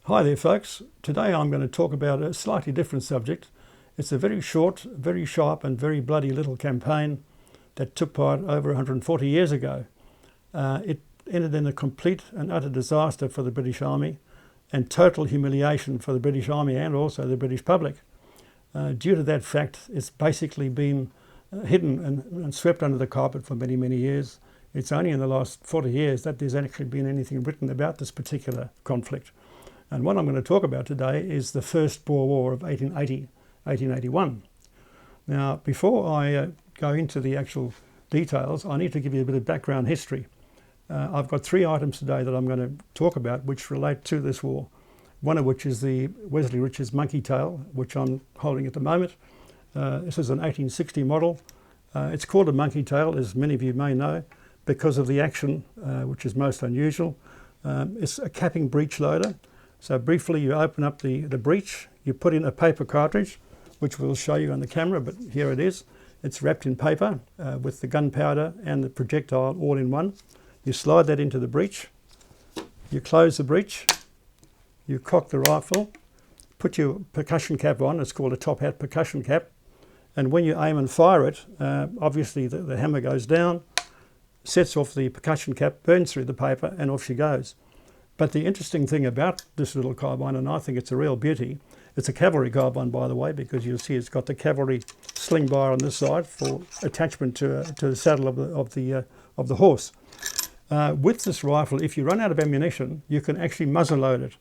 Hi there folks, today I'm going to talk about a slightly different subject. It's a very short, very sharp and very bloody little campaign that took part over 140 years ago. It ended in a complete and utter disaster for the British Army and total humiliation for the British Army and also the British public. Due to that fact, it's basically been hidden and swept under the carpet for many, many years. It's only in the last 40 years that there's actually been anything written about this particular conflict. And what I'm going to talk about today is the First Boer War of 1881. Now, before I go into the actual details, I need to give you a bit of background history. I've got three items today that I'm going to talk about which relate to this war. One of which is the Wesley Richards Monkeytail, which I'm holding at the moment. This is an 1860 model. It's called a Monkeytail, as many of you may know, because of the action, which is most unusual. It's a capping breech loader. So briefly, you open up the breech, you put in a paper cartridge, which we'll show you on the camera, but here it is. It's wrapped in paper with the gunpowder and the projectile all in one. You slide that into the breech, you close the breech, you cock the rifle, put your percussion cap on, it's called a top hat percussion cap, and when you aim and fire it, obviously the hammer goes down, sets off the percussion cap, burns through the paper, and off she goes. But the interesting thing about this little carbine, and I think it's a real beauty, it's a cavalry carbine, by the way, because you'll see it's got the cavalry sling bar on this side for attachment to the saddle of the horse. With this rifle, if you run out of ammunition, you can actually muzzle load it.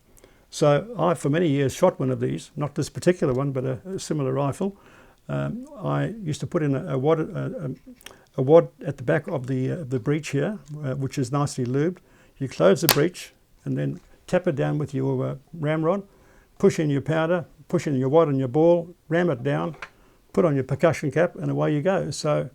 So I, for many years, shot one of these, not this particular one, but a similar rifle. I used to put in a wad at the back of the breech here, which is nicely lubed. You close the breech and then tap it down with your ramrod, push in your powder, push in your wad and your ball, ram it down, put on your percussion cap, and away you go. So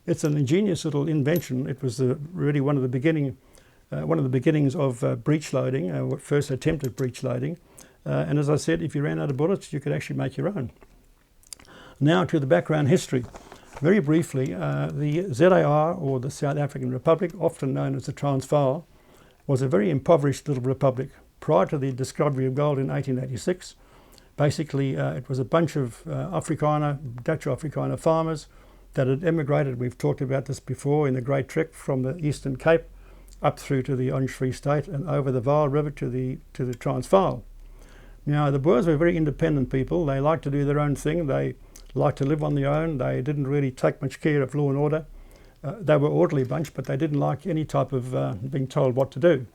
it's an ingenious little invention. It was really one of the beginnings of breech loading, first attempted breech loading. And as I said, if you ran out of bullets, you could actually make your own. Now to the background history. Very briefly, the ZAR, or the South African Republic, often known as the Transvaal, was a very impoverished little republic. Prior to the discovery of gold in 1886, basically it was a bunch of Dutch Afrikaner farmers that had emigrated. We've talked about this before in the Great Trek from the Eastern Cape up through to the Orange Free State and over the Vaal River to the Transvaal. Now the Boers were very independent people. They liked to do their own thing. They liked to live on their own. They didn't really take much care of law and order. They were an orderly bunch, but they didn't like any type of being told what to do.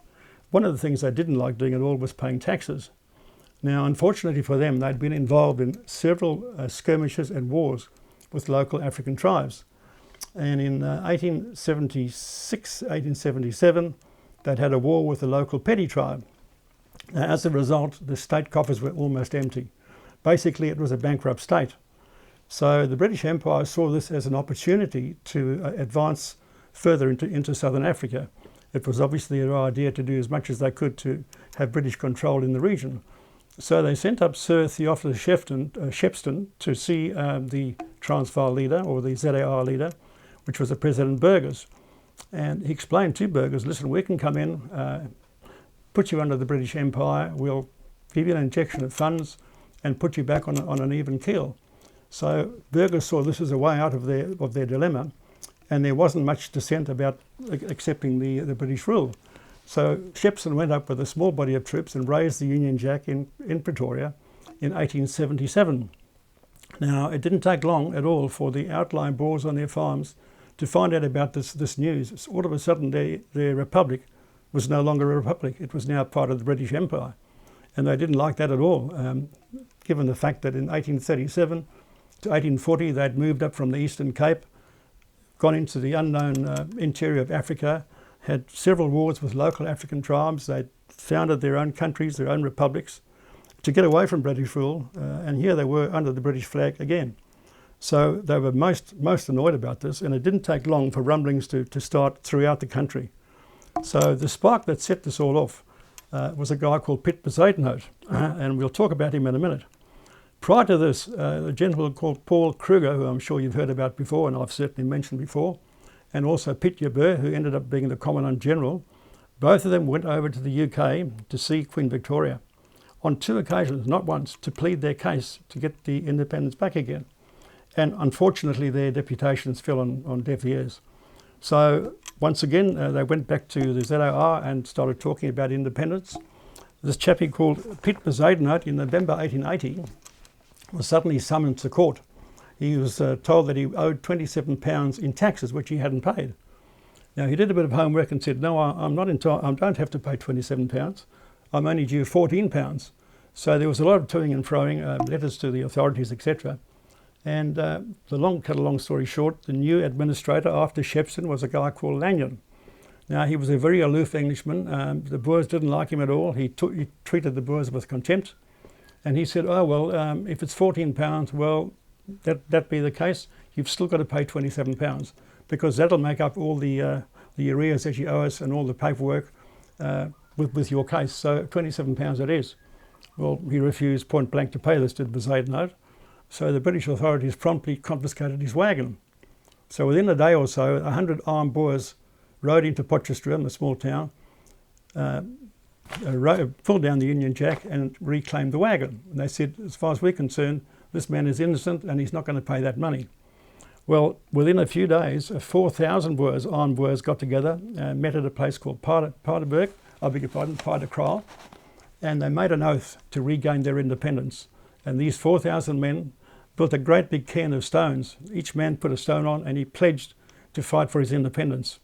One of the things they didn't like doing at all was paying taxes. Now, unfortunately for them, they'd been involved in several skirmishes and wars with local African tribes. And in 1876, 1877, they'd had a war with the local petty tribe. Now, as a result, the state coffers were almost empty. Basically, it was a bankrupt state. So the British Empire saw this as an opportunity to advance further into southern Africa. It was obviously their idea to do as much as they could to have British control in the region. So they sent up Sir Theophilus Shepstone to see the Transvaal leader, or the ZAR leader, which was the President Burgers. And he explained to Burgers, listen, we can come in, put you under the British Empire, we'll give you an injection of funds and put you back on an even keel. So Burgers saw this as a way out of their dilemma, and there wasn't much dissent about accepting the British rule. So Shepstone went up with a small body of troops and raised the Union Jack in Pretoria in 1877. Now, it didn't take long at all for the outlying Boers on their farms to find out about this news. All of a sudden, their republic was no longer a republic. It was now part of the British Empire. And they didn't like that at all, given the fact that in 1837 to 1840, they'd moved up from the Eastern Cape, gone into the unknown interior of Africa, had several wars with local African tribes. They'd founded their own countries, their own republics, to get away from British rule, and here they were under the British flag again. So they were most annoyed about this, and it didn't take long for rumblings to start throughout the country. So the spark that set this all off was a guy called Piet Bezuidenhout, and we'll talk about him in a minute. Prior to this, a gentleman called Paul Kruger, who I'm sure you've heard about before, and I've certainly mentioned before, and also Piet Joubert, who ended up being the Commandant General, both of them went over to the UK to see Queen Victoria. on 2 occasions, not once, to plead their case to get the independence back again. And unfortunately their deputations fell on deaf ears. So once again they went back to the ZOR and started talking about independence. This chappie called Piet Bezuidenhout in November 1880 was suddenly summoned to court. He was told that he owed £27 in taxes, which he hadn't paid. Now he did a bit of homework and said, no, I'm not entitled, I don't have to pay £27. I'm only due £14. So there was a lot of toing and froing, letters to the authorities, etc. And cut a long story short, the new administrator after Shepson was a guy called Laing. Now he was a very aloof Englishman. The Boers didn't like him at all. He treated the Boers with contempt. And he said, oh well, if it's £14, well, that be the case, you've still got to pay £27 because that'll make up all the arrears that you owe us and all the paperwork with your case. So £27 it is. Well, he refused point blank to pay this to Bezuidenhout. So the British authorities promptly confiscated his wagon. So within a day or so, 100 armed Boers rode into Colchester, a small town, pulled down the Union Jack and reclaimed the wagon. And they said, as far as we're concerned, this man is innocent and he's not going to pay that money. Well, within a few days, 4,000 Boers, armed Boers, got together, met at a place called Paardeberg, Paardekraal, and they made an oath to regain their independence. And these 4,000 men built a great big cairn of stones. Each man put a stone on and he pledged to fight for his independence.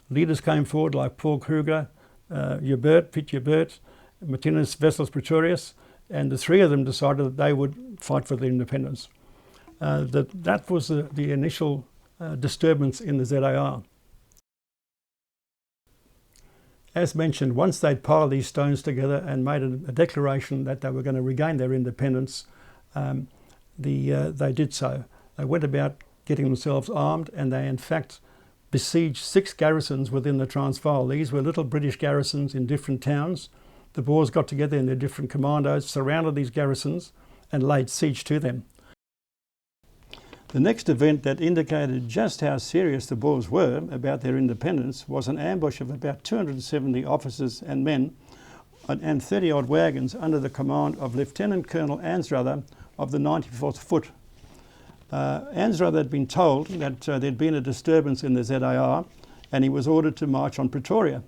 Leaders came forward like Paul Kruger, Piet Joubert, Martinus Wessels Pretorius, and the 3 of them decided that they would fight for their independence. That was the initial disturbance in the ZAR. As mentioned, once they'd piled these stones together and made a declaration that they were going to regain their independence, they did so. They went about getting themselves armed, and they in fact besieged 6 garrisons within the Transvaal. These were little British garrisons in different towns. The Boers got together in their different commandos, surrounded these garrisons and laid siege to them. The next event that indicated just how serious the Boers were about their independence was an ambush of about 270 officers and men and 30-odd wagons under the command of Lieutenant Colonel Anstruther of the 94th Foot. Anstruther had been told that there'd been a disturbance in the ZAR and he was ordered to march on Pretoria.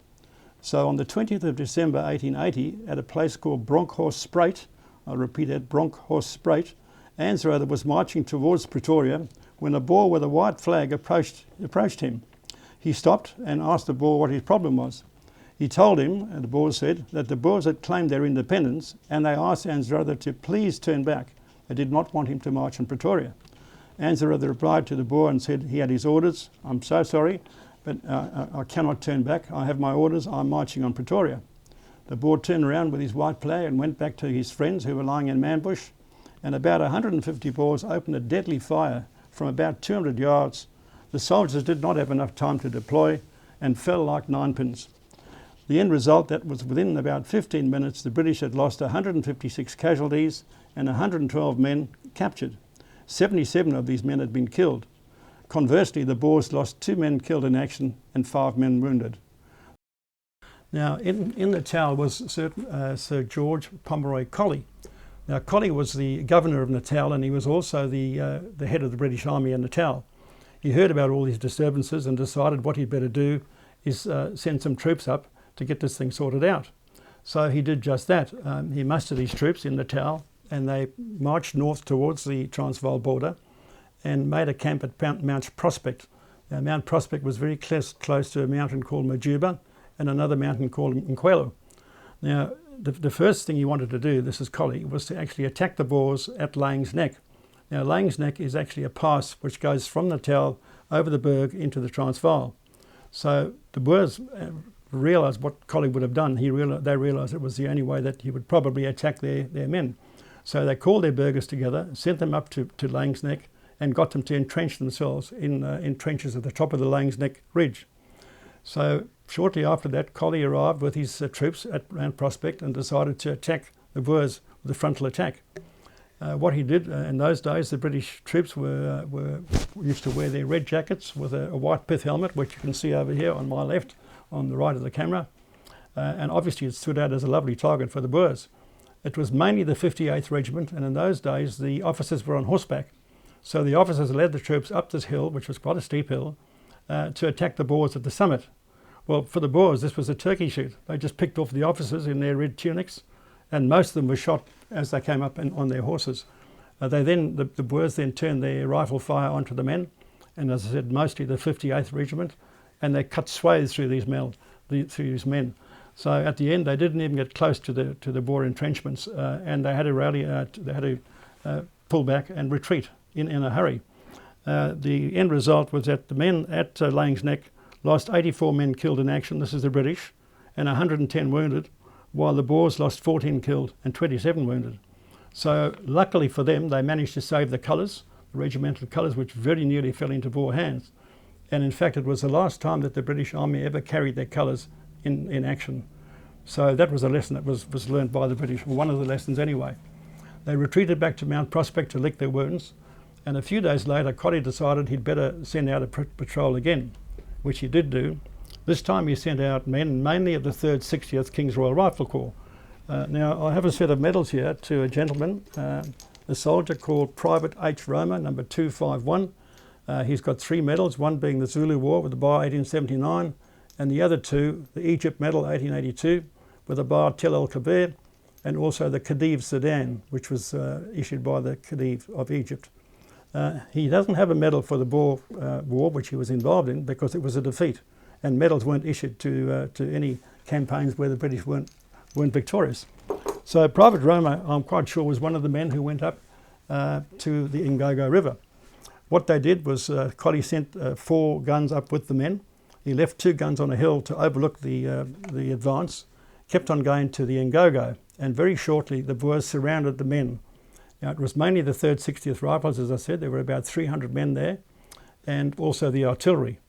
So on the 20th of December 1880, at a place called Bronkhorstspruit, I'll repeat that, Bronkhorstspruit, Anstruther was marching towards Pretoria when a Boer with a white flag approached him. He stopped and asked the Boer what his problem was. He told him, and the Boer said, that the Boers had claimed their independence and they asked Anstruther to please turn back. They did not want him to march on Pretoria. Anstruther replied to the Boer and said he had his orders. I'm so sorry, but I cannot turn back. I have my orders. I'm marching on Pretoria. The Boer turned around with his white flag and went back to his friends who were lying in ambush, and about 150 Boers opened a deadly fire from about 200 yards. The soldiers did not have enough time to deploy and fell like ninepins. The end result, that was within about 15 minutes, the British had lost 156 casualties and 112 men captured. 77 of these men had been killed. Conversely, the Boers lost 2 men killed in action and 5 men wounded. Now, in the Natal was Sir George Pomeroy Colley. Now, Colley was the governor of Natal, and he was also the head of the British Army in Natal. He heard about all these disturbances and decided what he'd better do is send some troops up to get this thing sorted out. So he did just that. He mustered his troops in Natal, and they marched north towards the Transvaal border and made a camp at Mount Prospect. Now, Mount Prospect was very close to a mountain called Majuba and another mountain called Ingogo. Now, the first thing he wanted to do, this is Colley, was to actually attack the Boers at Laing's Neck. Now, Laing's Neck is actually a pass which goes from Natal over the Berg into the Transvaal. So the Boers realised what Colley would have done. They realised it was the only way that he would probably attack their men. So they called their burghers together, sent them up to Laing's Neck, and got them to entrench themselves in trenches at the top of the Laing's Neck ridge. So shortly after that, Colley arrived with his troops at Mount Prospect and decided to attack the Boers with a frontal attack. What he did in those days, the British troops used to wear their red jackets with a white pith helmet, which you can see over here on my left, on the right of the camera, and obviously it stood out as a lovely target for the Boers. It was mainly the 58th Regiment, and in those days the officers were on horseback. So the officers led the troops up this hill, which was quite a steep hill, to attack the Boers at the summit. Well, for the Boers, this was a turkey shoot. They just picked off the officers in their red tunics, and most of them were shot as they came up on their horses. The Boers then turned their rifle fire onto the men, and as I said, mostly the 58th Regiment, and they cut swathes through these men. So at the end, they didn't even get close to the Boer entrenchments, and they had to rally. They had to pull back and retreat in a hurry. The end result was that the men at Laing's Neck lost 84 men killed in action. This is the British, and 110 wounded, while the Boers lost 14 killed and 27 wounded. So luckily for them, they managed to save the colours, the regimental colours, which very nearly fell into Boer hands. And in fact, it was the last time that the British Army ever carried their colours in action. So that was a lesson that was learned by the British, or one of the lessons anyway. They retreated back to Mount Prospect to lick their wounds, and a few days later, Collie decided he'd better send out a patrol again, which he did do. This time he sent out men, mainly of the 3rd 60th King's Royal Rifle Corps. Now, I have a set of medals here to a gentleman, a soldier called Private H. Roma, number 251. He's got 3 medals, one being the Zulu War with the bar 1879, and the other 2, the Egypt Medal 1882 with the bar Tel El Kabir, and also the Khedive Sudan, which was issued by the Khedive of Egypt. He doesn't have a medal for the Boer War, which he was involved in, because it was a defeat, and medals weren't issued to any campaigns where the British weren't victorious. So Private Roma, I'm quite sure, was one of the men who went up to the Ingogo River. What they did was Collie sent 4 guns up with the men. He left 2 guns on a hill to overlook the advance, kept on going to the Ingogo, and very shortly the Boers surrounded the men. Now, it was mainly the 3rd 60th Rifles, as I said. There were about 300 men there, and also the artillery.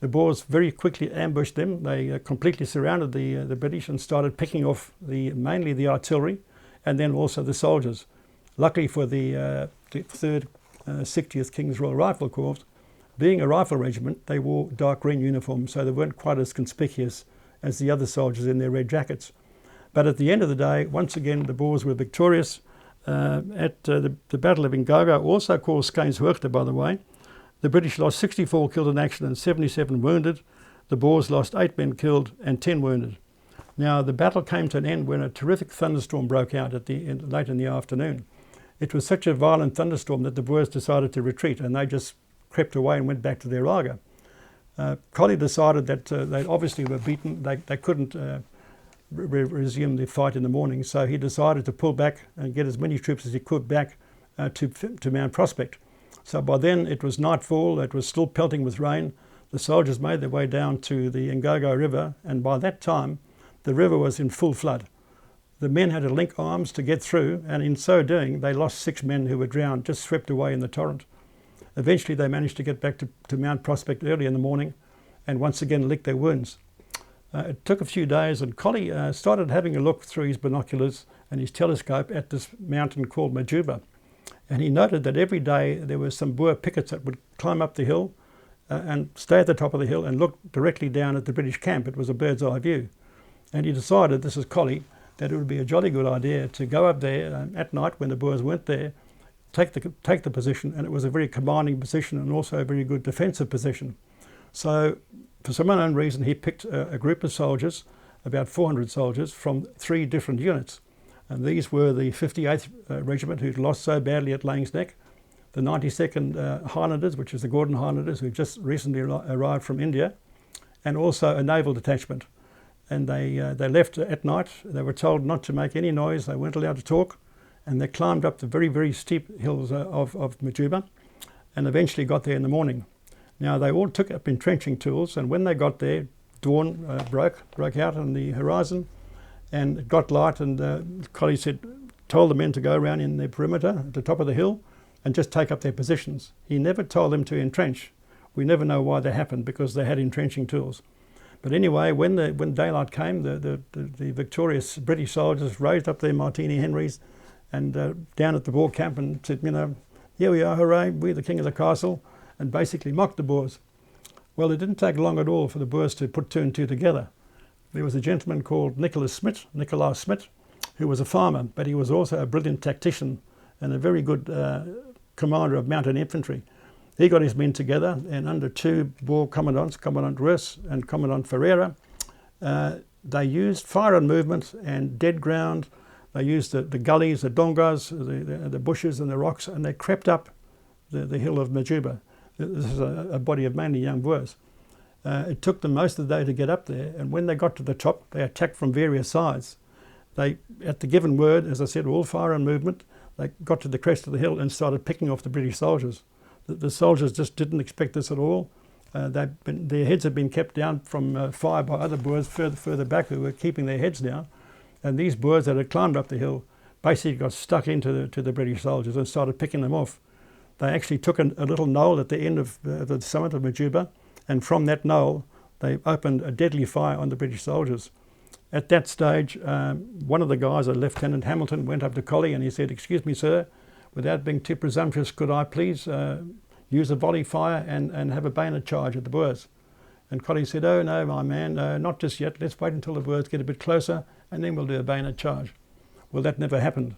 The Boers very quickly ambushed them. They completely surrounded the British and started picking off mainly the artillery, and then also the soldiers. Luckily for the 3rd 60th King's Royal Rifle Corps, being a rifle regiment, they wore dark green uniforms, so they weren't quite as conspicuous as the other soldiers in their red jackets. But at the end of the day, once again, the Boers were victorious. At the Battle of Ingogo, also called Skeinshoogte, by the way, the British lost 64 killed in action and 77 wounded. The Boers lost 8 men killed and 10 wounded. Now, the battle came to an end when a terrific thunderstorm broke out late in the afternoon. It was such a violent thunderstorm that the Boers decided to retreat, and they just crept away and went back to their laager. Collie decided that they obviously were beaten. They couldn't resume the fight in the morning, so he decided to pull back and get as many troops as he could back to Mount Prospect. So by then it was nightfall, it was still pelting with rain. The soldiers made their way down to the Ingogo River, and by that time the river was in full flood. The men had to link arms to get through, and in so doing they lost 6 men who were drowned, just swept away in the torrent. Eventually they managed to get back to Mount Prospect early in the morning and once again lick their wounds. It took a few days, and Collie started having a look through his binoculars and his telescope at this mountain called Majuba. And he noted that every day there were some Boer pickets that would climb up the hill and stay at the top of the hill and look directly down at the British camp. It was a bird's eye view. And he decided, this is Collie, that it would be a jolly good idea to go up there at night when the Boers weren't there, take the position, and it was a very commanding position and also a very good defensive position. So for some unknown reason he picked a group of soldiers, about 400 soldiers, from 3 different units. And these were the 58th Regiment, who'd lost so badly at Laing's Neck, the 92nd Highlanders, which is the Gordon Highlanders, who just recently arrived from India, and also a naval detachment. And they left at night. They were told not to make any noise. They weren't allowed to talk. And they climbed up the very, very steep hills of Majuba and eventually got there in the morning. Now, they all took up entrenching tools, and when they got there, dawn broke out on the horizon, and it got light, and Collie told the men to go around in their perimeter at the top of the hill and just take up their positions. He never told them to entrench. We never know why that happened, because they had entrenching tools. But anyway, when daylight came, the victorious British soldiers raised up their Martini Henrys and down at the Boer camp and said, here we are, hooray, we're the king of the castle, and basically mocked the Boers. Well, it didn't take long at all for the Boers to put 2 and 2 together. There was a gentleman called Nicolas Smit, who was a farmer, but he was also a brilliant tactician and a very good commander of mounted infantry. He got his men together, and under two Boer commandants, Commandant Roos and Commandant Ferreira, they used fire on movement and dead ground. They used the gullies, the dongas, the bushes and the rocks, and they crept up the hill of Majuba. This is a body of mainly young Boers. It took them most of the day to get up there, and when they got to the top, they attacked from various sides. They, at the given word, as I said, all fire on movement, they got to the crest of the hill and started picking off the British soldiers. The soldiers just didn't expect this at all. Their heads had been kept down from fire by other Boers further back who were keeping their heads down. And these Boers that had climbed up the hill basically got stuck into the British soldiers and started picking them off. They actually took a little knoll at the end of the summit of Majuba, and from that knoll they opened a deadly fire on the British soldiers. At that stage, one of the guys, Lieutenant Hamilton, went up to Collie and he said, "Excuse me, sir, without being too presumptuous, could I please use a volley fire and have a bayonet charge at the Boers?" And Collie said, "Oh no, my man, not just yet. Let's wait until the Boers get a bit closer and then we'll do a bayonet charge." Well, that never happened.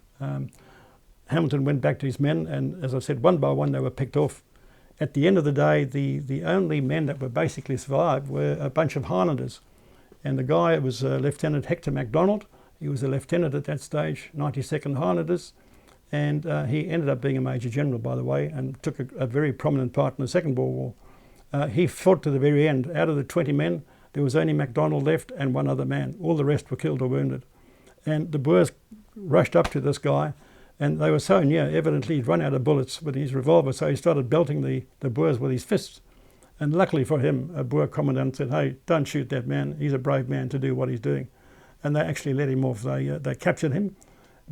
Hamilton went back to his men, and as I said, one by one they were picked off. At the end of the day, the only men that were basically survived were a bunch of Highlanders. And the guy was Lieutenant Hector MacDonald. He was a lieutenant at that stage, 92nd Highlanders. And he ended up being a Major General, by the way, and took a very prominent part in the Second Boer War. He fought to the very end. Out of the 20 men, there was only MacDonald left and one other man. All the rest were killed or wounded. And the Boers rushed up to this guy, and they were so near, evidently he'd run out of bullets with his revolver, so he started belting the Boers with his fists. And luckily for him, a Boer commandant said, "Hey, don't shoot that man. He's a brave man to do what he's doing." And they actually let him off. They captured him,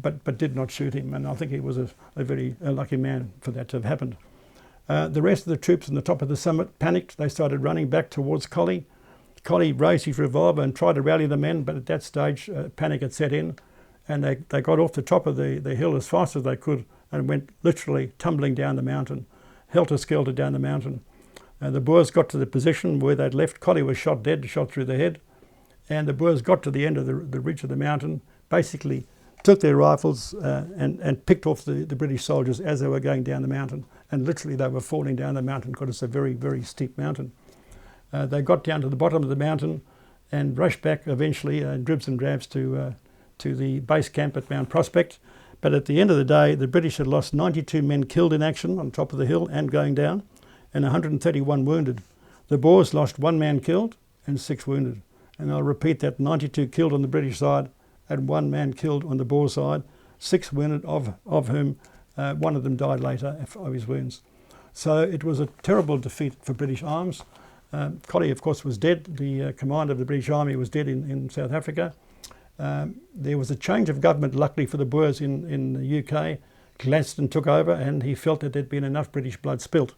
but did not shoot him. And I think he was a very lucky man for that to have happened. The rest of the troops on the top of the summit panicked. They started running back towards Collie. Collie raised his revolver and tried to rally the men, but at that stage, panic had set in. And they got off the top of the hill as fast as they could and went literally tumbling down the mountain, helter-skelter down the mountain. The Boers got to the position where they'd left. Collie was shot dead, shot through the head. And the Boers got to the end of the ridge of the mountain, basically took their rifles and picked off the British soldiers as they were going down the mountain. And literally they were falling down the mountain because it's a very, very steep mountain. They got down to the bottom of the mountain and rushed back eventually in dribs and drabs to the base camp at Mount Prospect. But at the end of the day, the British had lost 92 men killed in action on top of the hill and going down, and 131 wounded. The Boers lost 1 man killed and 6 wounded. And I'll repeat that, 92 killed on the British side and 1 man killed on the Boer side, 6 wounded, of whom one of them died later of his wounds. So it was a terrible defeat for British arms. Collie, of course, was dead. The commander of the British Army was dead in South Africa. There was a change of government, luckily for the Boers, in the UK. Gladstone took over and he felt that there'd been enough British blood spilt.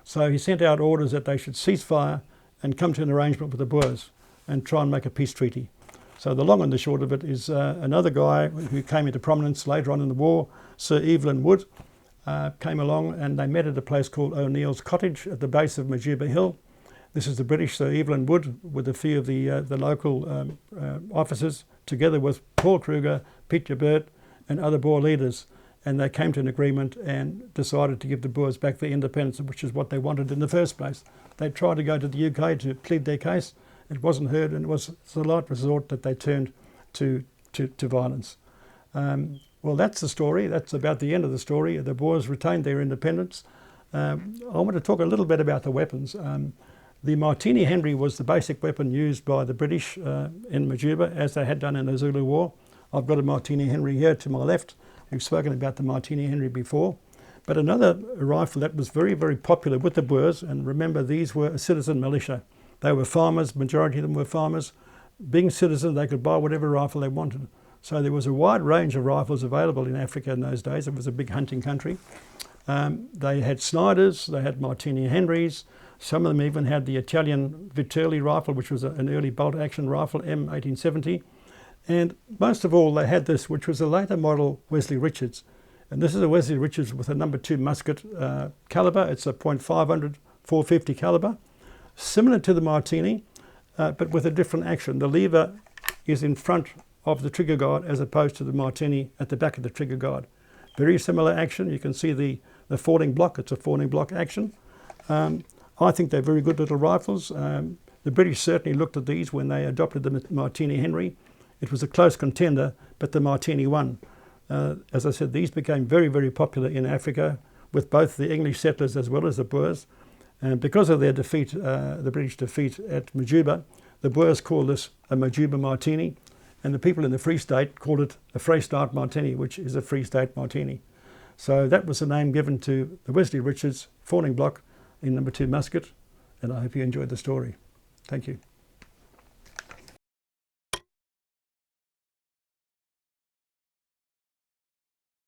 So he sent out orders that they should cease fire and come to an arrangement with the Boers and try and make a peace treaty. So the long and the short of it is another guy who came into prominence later on in the war, Sir Evelyn Wood, came along and they met at a place called O'Neill's Cottage at the base of Majuba Hill. This is the British Sir Evelyn Wood with a few of the local officers, together with Paul Kruger, Peter Burt and other Boer leaders. And they came to an agreement and decided to give the Boers back their independence, which is what they wanted in the first place. They tried to go to the UK to plead their case. It wasn't heard, and it was the last resort that they turned to violence. Well, that's the story. That's about the end of the story. The Boers retained their independence. I want to talk a little bit about the weapons. The Martini Henry was the basic weapon used by the British in Majuba, as they had done in the Zulu War. I've got a Martini Henry here to my left. We've spoken about the Martini Henry before. But another rifle that was very, very popular with the Boers, and remember, these were a citizen militia. They were farmers, majority of them were farmers. Being citizens, they could buy whatever rifle they wanted. So there was a wide range of rifles available in Africa in those days. It was a big hunting country. They had Snyders, they had Martini Henrys. Some of them even had the Italian Viterli rifle, which was an early bolt-action rifle, M1870. And most of all, they had this, which was a later model Wesley Richards. And this is a Wesley Richards with a number 2 musket caliber. It's a .500 450 caliber, similar to the Martini, but with a different action. The lever is in front of the trigger guard as opposed to the Martini at the back of the trigger guard. Very similar action. You can see the falling block. It's a falling block action. I think they're very good little rifles. The British certainly looked at these when they adopted the Martini Henry. It was a close contender, but the Martini won. As I said, these became very, very popular in Africa with both the English settlers as well as the Boers. And because of their defeat, the British defeat at Majuba, the Boers called this a Majuba Martini, and the people in the Free State called it a Free State Martini, which is a Free State Martini. So that was the name given to the Wesley Richards falling block in #2 musket, and I hope you enjoyed the story. Thank you.